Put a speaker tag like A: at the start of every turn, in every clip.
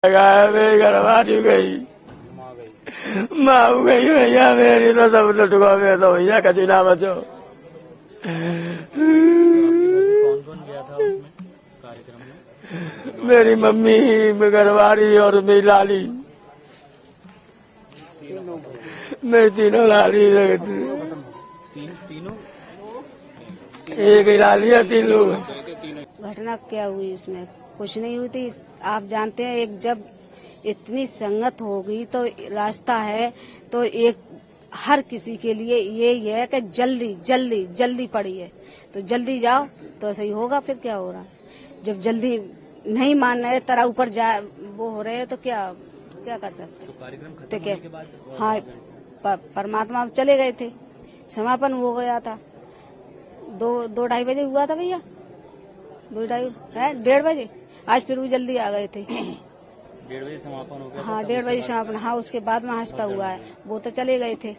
A: मेरी घरवाली गई, माँ गई भैया मेरी तो सब लुट गो में तो भैया कची ना बचो।
B: कौन कौन गया था उसमें कार्यक्रम में?
A: मेरी मम्मी, घरवाली और मेरी लाली, मेरी तीनों लाली
B: तीनों
A: एक ही लाली है, 3 लोग।
C: घटना क्या हुई उसमें? कुछ नहीं हुई थी। आप जानते हैं, एक जब इतनी संगत होगी तो रास्ता है तो एक हर किसी के लिए यही है कि जल्दी जल्दी जल्दी पड़ी है तो जल्दी जाओ तो सही होगा। फिर क्या हो रहा है जब जल्दी नहीं मान रहे, तरह ऊपर जा वो हो रहे हैं तो क्या कर सकते?
B: तो कार्यक्रम खत्म
C: तो क्या?
B: होने के बाद
C: हाँ, परमात्मा तो चले गए थे, समापन हो गया था। 2-2:30 बजे हुआ था भैया, 2:30 1:30 बजे। आज फिर वो जल्दी आ गए थे।
B: 1:30 बजे समापन हो गया।
C: हाँ, 1:30 बजे समापन। हाँ, उसके बाद में हंसता हुआ है, वो तो चले गए थे।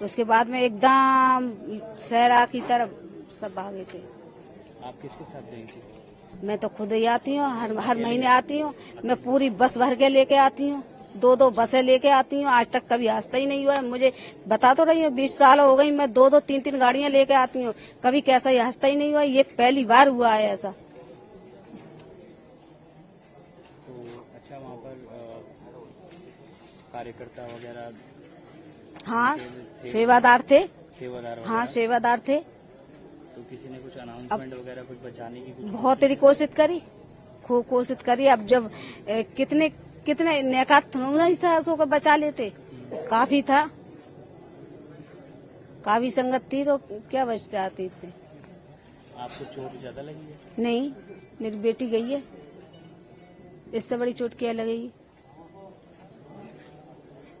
C: उसके बाद में एकदम सहरा की तरफ सब भागे थे।
B: आप किसके साथ गई थी?
C: मैं तो खुद ही आती हूँ, हर महीने आती हूँ। मैं पूरी बस भर के लेके आती हूँ, 2-2 बसें लेके आती हूँ। आज तक कभी हादसा ही नहीं हुआ है। मुझे बता तो रही हूँ, 20 साल हो गई, मैं 2-2 3-3 गाड़ियाँ लेके आती हूँ, कभी कैसा ही हादसा ही नहीं हुआ। ये पहली बार हुआ है ऐसा।
B: तो अच्छा, वहाँ पर कार्यकर्ता वगैरह
C: हाँ, सेवादार थे।
B: सेवादार
C: हाँ,
B: वगैरह?
C: सेवादार थे।
B: तो किसी ने कुछ अनाउंसमेंट वगैरह कुछ बचाने की कुछ
C: बहुत तेरी कोशिश करी, खूब कोशिश करी। अब जब कितने नेकात नहीं था उसको को बचा लेते, काफी था, काफी संगत थी तो क्या बच जाती थी।
B: आपको चोट ज्यादा लगी है?
C: नहीं, मेरी बेटी गई है, इससे बड़ी चोट क्या लगेगी?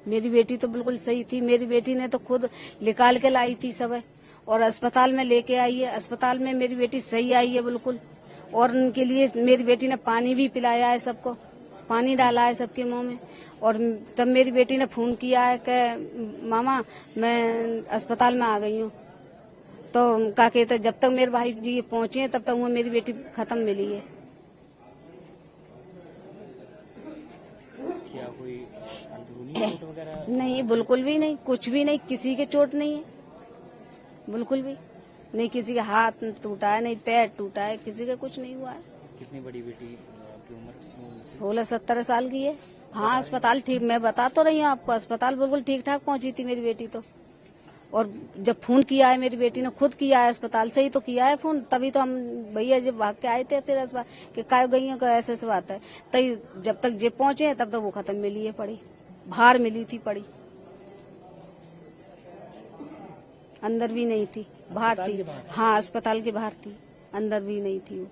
C: मेरी बेटी तो बिल्कुल सही थी। मेरी बेटी ने तो खुद निकाल के लाई थी सब, और अस्पताल में लेके आई है। अस्पताल में मेरी बेटी सही आई है बिल्कुल। और उनके लिए मेरी बेटी ने पानी भी पिलाया है, सबको पानी डाला है सबके मुंह में। और तब मेरी बेटी ने फोन किया है कि मामा मैं अस्पताल में आ गई हूँ। तो क्या कहते, जब तक मेरे भाई जी पहुंचे तब तक वो मेरी बेटी खत्म मिली है।
B: क्या कोई अंदरूनी चोट वगैरह?
C: नहीं, बिल्कुल भी नहीं, कुछ भी नहीं, किसी के चोट नहीं है, बिल्कुल भी नहीं। किसी का हाथ टूटा है, नहीं पैर टूटा है, किसी का कुछ नहीं हुआ है।
B: कितनी बड़ी बेटी की उम्र?
C: 16-17 साल की है। हाँ, अस्पताल ठीक, मैं बता तो रही हूँ आपको, अस्पताल बिल्कुल ठीक ठाक पहुंची थी मेरी बेटी तो। और जब फोन किया है मेरी बेटी ने, खुद किया है, अस्पताल से ही तो किया है फोन। तभी तो हम भैया जब भाग के आए थे फिर अस्पताल कि काय गई हो, ऐसे बात है। तभी जब तक जे पहुंचे तब तक वो खत्म मिली है पड़ी, बाहर मिली थी पड़ी, अंदर भी नहीं थी, बाहर थी। हाँ, अस्पताल के बाहर थी, अंदर भी नहीं थी वो।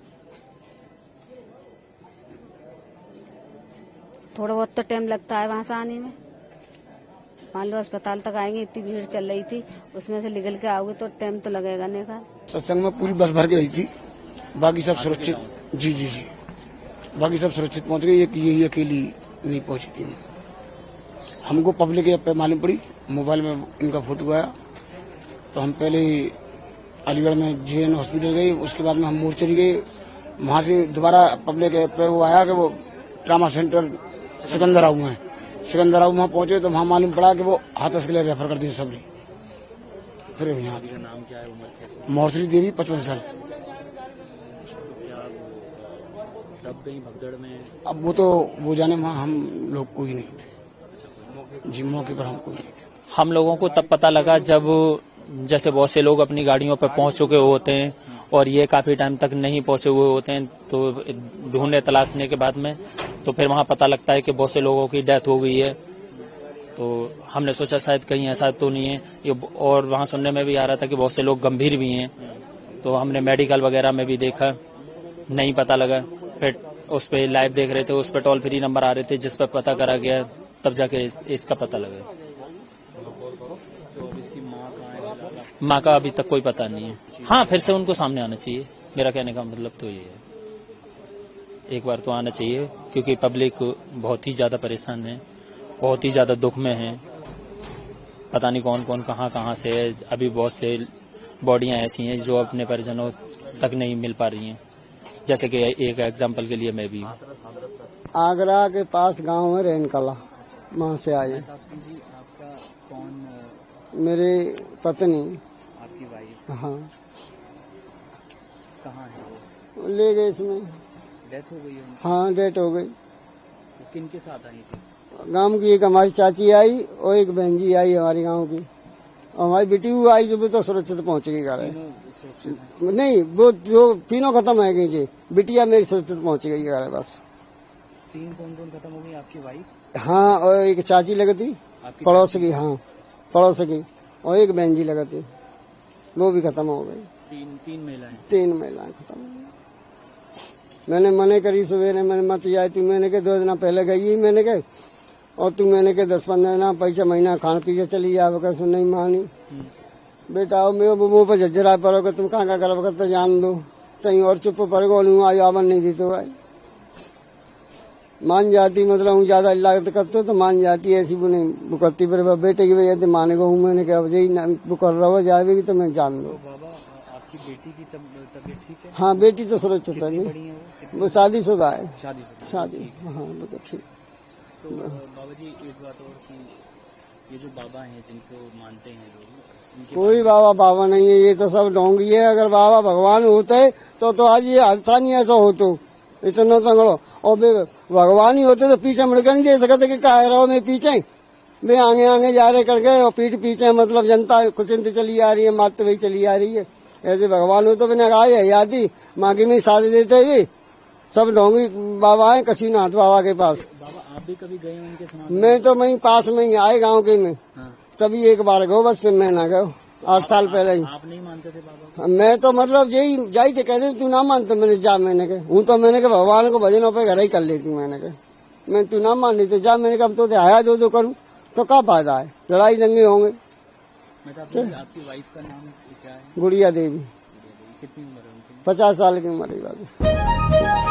C: थोड़ा बहुत तो टाइम लगता है वहां से आने में। मान लो अस्पताल तक आएंगे, इतनी भीड़ चल रही थी, उसमें से निकल के आओगे तो टाइम तो लगेगा नहीं का।
D: सत्संग में पूरी बस भर गई थी, बाकी सब सुरक्षित। जी जी जी, बाकी सब सुरक्षित पहुंच गई, एक यही अकेली नहीं पहुंची थी। हमको पब्लिक ऐप पे मालूम पड़ी, मोबाइल में इनका फोटो आया तो हम पहले अलीगढ़ में JN हॉस्पिटल गए, उसके बाद में हम मोर्चरी गए। वहां से दोबारा पब्लिक ऐप पे वो आया कि वो ट्रामा सेंटर सिकंदराऊ में, सिकंदराऊ वहाँ पहुंचे तो वहाँ मालूम पड़ा कि वो हाथरस के लिए रेफर कर दिए सबरी। फिर यहाँ
B: का नाम क्या है, उम्र क्या है?
D: मोहश्री देवी 55 साल।
B: क्या दब गई भगदड़ में?
D: अब वो जाने, वहाँ हम लोग कोई नहीं थे जी, मौके पर हम कोई नहीं थे।
E: हम लोगों को तब पता लगा जब जैसे बहुत से लोग अपनी गाड़ियों पर पहुंच चुके होते हैं और ये काफी टाइम तक नहीं पहुंचे हुए होते हैं, तो ढूंढने तलाशने के बाद में तो फिर वहां पता लगता है कि बहुत से लोगों की डेथ हो गई है। तो हमने सोचा शायद कहीं ऐसा तो नहीं है ये, और वहां सुनने में भी आ रहा था कि बहुत से लोग गंभीर भी हैं। तो हमने मेडिकल वगैरह में भी देखा, नहीं पता लगा। फिर उस पर लाइव देख रहे थे, उस पर टोल फ्री नंबर आ रहे थे जिस पर पता करा गया, तब जाके इसका पता लगा। माँ का अभी तक कोई पता नहीं है। हाँ, फिर से उनको सामने आना चाहिए, मेरा कहने का मतलब तो ये है, एक बार तो आना चाहिए, क्योंकि पब्लिक बहुत ही ज्यादा परेशान है, बहुत ही ज्यादा दुख में है। पता नहीं कौन कौन कहाँ से है। अभी बहुत से बॉडियां ऐसी हैं जो अपने परिजनों तक नहीं मिल पा रही हैं, जैसे कि एक एग्जाम्पल के लिए मैं भी हूँ।
F: आगरा के पास गांव है रेनकला, वहाँ से आए।
B: मेहताब सिंह जी, आपका कौन?
F: मेरी पत्नी।
B: आपकी वाइफ?
F: हाँ।
B: कहाँ है वो?
F: ले गए इसमें।
B: डेथ हो गई है उनकी?
F: हाँ, डेथ हो गई।
B: तो किन के साथ आई थी?
F: गांव की एक हमारी चाची आई और एक बहन जी आई हमारे गांव की, और हमारी बेटी हुई आई जो भी तो सुरक्षित पहुंच गई घर।
B: तीनों सुरक्षित हैं?
F: नहीं, वो जो तीनों खत्म है गई जी, बिटिया मेरी सुरक्षित पहुंच गई घर बस।
B: तीन कौन कौन खत्म हो गई? आपकी वाइफ?
F: हाँ, और एक चाची लगती
B: आपकी
F: पड़ोस की। हाँ, पड़ोस की, और एक बहन जी लगती, वो भी खत्म हो गई।
B: तीन महिलाएं?
F: 3 महिलाएं खत्म हो गई। मैंने मने करी सवेरे, मैंने मत जाए तू, मैंने के 2 दिन पहले गई ही मैंने के, और तू मैंने के 10-15 दिन पैसा महीना खान पी के चली जाओ, कैसे नहीं मानी। बेटा आओ मेरे मुंह पर झज्जरा पड़ोगे, तुम कहाँ करोगे तो जान दो, कहीं और चुप पड़ोगे, नहीं आई आवन नहीं दी तो भाई मान जाती, मतलब हूँ ज्यादा लागत करते तो मान जाती, ऐसी वो नहीं वो करती। पर बेटे की वजह से माने को हूँ, मैंने कहा यही वो कर रहा हो जाएगी तो मैं जान दो।
B: बाबा, आपकी बेटी की तबीयत ठीक है?
F: हाँ, बेटी तो सुरक्षित है,
B: बड़ी है
F: वो शादीशुदा है।
B: शादी?
F: हाँ, वो तो ठीक।
B: तो बाबा जी, एक बात और कि ये जो बाबा हैं जिनको मानते हैं लोग, इनके
F: कोई बाबा नहीं है, ये तो सब ढोंगी है। अगर बाबा भगवान होते तो आज ये हादसा नहीं ऐसा होतो, इतना तंगड़ो। और भगवान ही होते तो पीछे मुड़ के नहीं दे सकते कि कह रहा हो मैं पीछे, वे आगे आगे जा रहे करके, और पीठ पीछे मतलब जनता कुछ चली आ रही है, मात वही चली आ रही है। ऐसे भगवान हो तो बिना गाय है यादी माँ की में साथ देते हुए सब ढोंगी बाबा है कशीनाथ बाबा के पास।
B: बाबा, आप भी कभी गए उनके साथ?
F: मैं तो वहीं पास में ही आए गांव के में,
B: हाँ।
F: तभी एक बार गो बस, फिर मैं ना गयो 8 साल पहले ही।
B: आप नहीं मानते थे बाबा?
F: मैं तो मतलब यही जाई थे, कहते तू ना मानते, मैंने जा, मैंने कहा हूँ तो मैंने कहा भगवान को भजनों पे घर ही कर लेती, मैंने कहा मैं तू ना मान ली तो जा, मैंने कहा अब तो आया दो करूँ तो क्या फायदा है, लड़ाई दंगे होंगे।
B: आपकी वाइफ का नाम क्या है?
F: गुड़िया देवी।
B: कितनी उम्र है उनकी?
F: 50 साल की उम्र है बाबू।